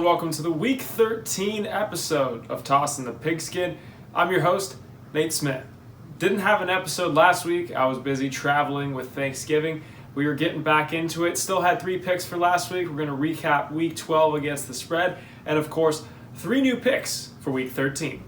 welcome to the Week 13 episode of Tossing the Pigskin. I'm your host, Nate Smith. Didn't have an episode last week. I was busy traveling with Thanksgiving. We were getting back into it. Still had 3 picks for last week. We're going to recap Week 12 against the spread. And of course, 3 new picks for Week 13.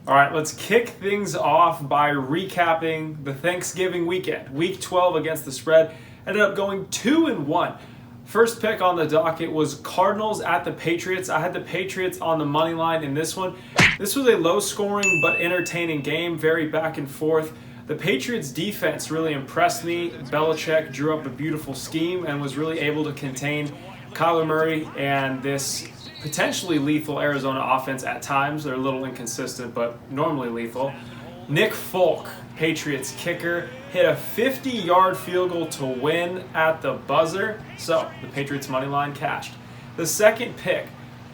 All right, let's kick things off by recapping the Thanksgiving weekend. Week 12 against the spread ended up going 2-1. First pick on the docket was Cardinals at the Patriots. I had the Patriots on the money line in this one. This was a low-scoring but entertaining game, very back and forth. The Patriots defense really impressed me. Belichick drew up a beautiful scheme and was really able to contain Kyler Murray and this potentially lethal Arizona offense at times. They're a little inconsistent, but normally lethal. Nick Folk, Patriots kicker, hit a 50-yard field goal to win at the buzzer. So the Patriots money line cashed. The second pick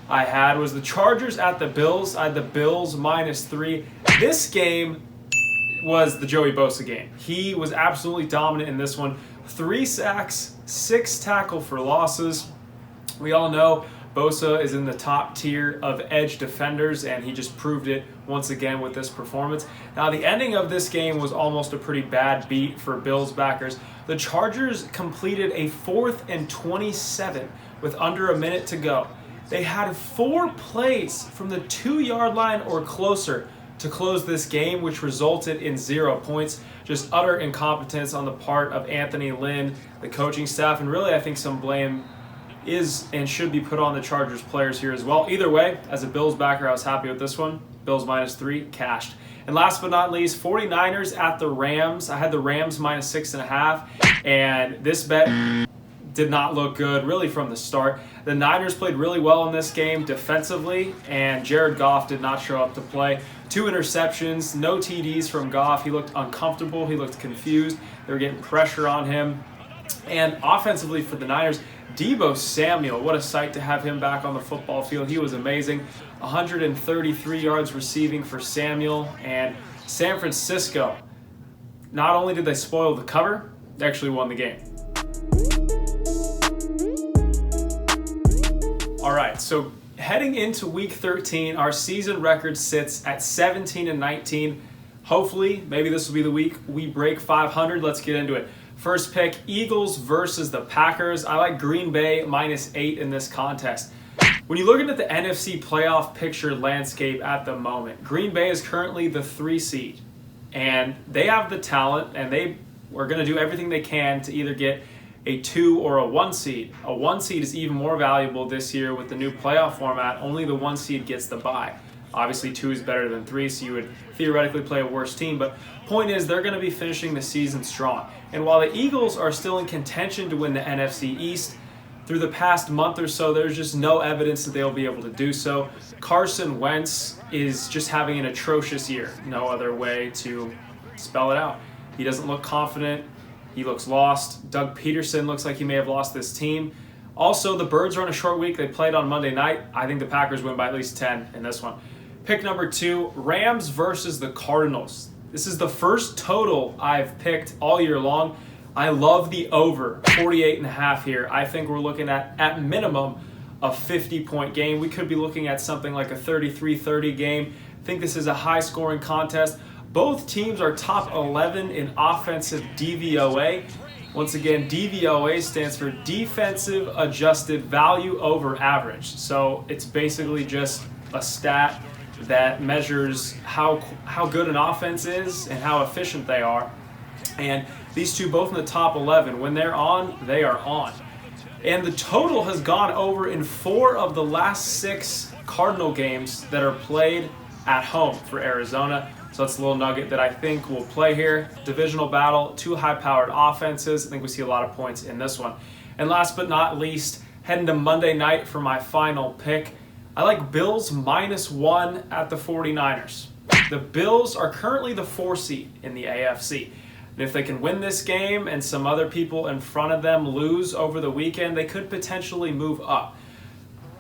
I had was the Chargers at the Bills. I had the Bills -3. This game was the Joey Bosa game. He was absolutely dominant in this one. 3 sacks, 6 tackle for losses. We all know Bosa is in the top tier of edge defenders, and he just proved it once again with this performance. Now, the ending of this game was almost a pretty bad beat for Bills backers. The Chargers completed a 4th and 27 with under a minute to go. They had 4 plays from the 2-yard line or closer to close this game, which resulted in 0 points. Just utter incompetence on the part of Anthony Lynn, the coaching staff, and really I think some blame is and should be put on the Chargers players here as well. Either way, as a Bills backer, I was happy with this one. Bills -3, cashed. And last but not least, 49ers at the Rams. I had the Rams -6.5, and this bet did not look good really from the start. The Niners played really well in this game defensively, and Jared Goff did not show up to play. 2 interceptions, no TDs from Goff. He looked uncomfortable. He looked confused. They were getting pressure on him. And offensively for the Niners, Deebo Samuel, what a sight to have him back on the football field. He was amazing. 133 yards receiving for Samuel. And San Francisco, not only did they spoil the cover, they actually won the game. All right, so heading into Week 13, our season record sits at 17-19. Hopefully, maybe this will be the week we break 500. Let's get into it. First pick, Eagles versus the Packers. I like Green Bay -8 in this contest. When you're looking at the NFC playoff picture landscape at the moment, Green Bay is currently the 3 seed. And they have the talent, and they are going to do everything they can to either get a 2 or a 1 seed. A 1 seed is even more valuable this year with the new playoff format. Only the 1 seed gets the bye. Obviously, 2 is better than 3, so you would theoretically play a worse team. But point is, they're going to be finishing the season strong. And while the Eagles are still in contention to win the NFC East, through the past month or so, there's just no evidence that they'll be able to do so. Carson Wentz is just having an atrocious year. No other way to spell it out. He doesn't look confident. He looks lost. Doug Peterson looks like he may have lost this team. Also, the Birds are on a short week. They played on Monday night. I think the Packers win by at least 10 in this one. Pick number 2, Rams versus the Cardinals. This is the first total I've picked all year long. I love the over, 48.5 here. I think we're looking at minimum, a 50-point game. We could be looking at something like a 33-30 game. I think this is a high-scoring contest. Both teams are top 11 in offensive DVOA. Once again, DVOA stands for Defensive Adjusted Value Over Average. So it's basically just a stat that measures how good an offense is and how efficient they are. And these two both in the top 11. When they're on, they are on. And the total has gone over in 4 of the last 6 Cardinal games that are played at home for Arizona. So that's a little nugget that I think will play here. Divisional battle, 2 high-powered offenses. I think we see a lot of points in this one. And last but not least, heading to Monday night for my final pick, I like Bills -1 at the 49ers. The Bills are currently the 4 seed in the AFC. And if they can win this game and some other people in front of them lose over the weekend, they could potentially move up.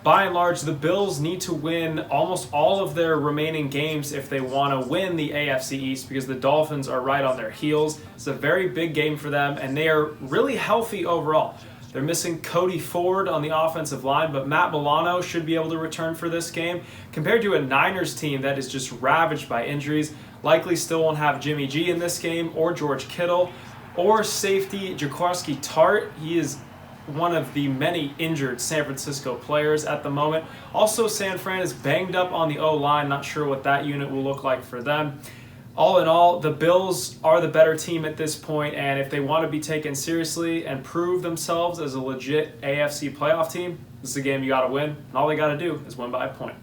By and large, the Bills need to win almost all of their remaining games if they want to win the AFC East, because the Dolphins are right on their heels. It's a very big game for them, and they are really healthy overall. They're missing Cody Ford on the offensive line, but Matt Milano should be able to return for this game. Compared to a Niners team that is just ravaged by injuries, likely still won't have Jimmy G in this game, or George Kittle, or safety Jaquiski Tartt. He is one of the many injured San Francisco players at the moment. Also, San Fran is banged up on the O-line. Not sure what that unit will look like for them. All in all, the Bills are the better team at this point, and if they want to be taken seriously and prove themselves as a legit AFC playoff team, this is a game you got to win, and all they got to do is win by a point.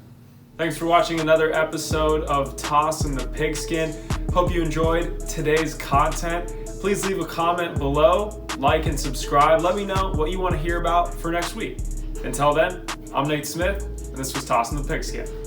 Thanks for watching another episode of Toss in the Pigskin. Hope you enjoyed today's content. Please leave a comment below, like and subscribe. Let me know what you want to hear about for next week. Until then, I'm Nate Smith, and this was Toss in the Pigskin.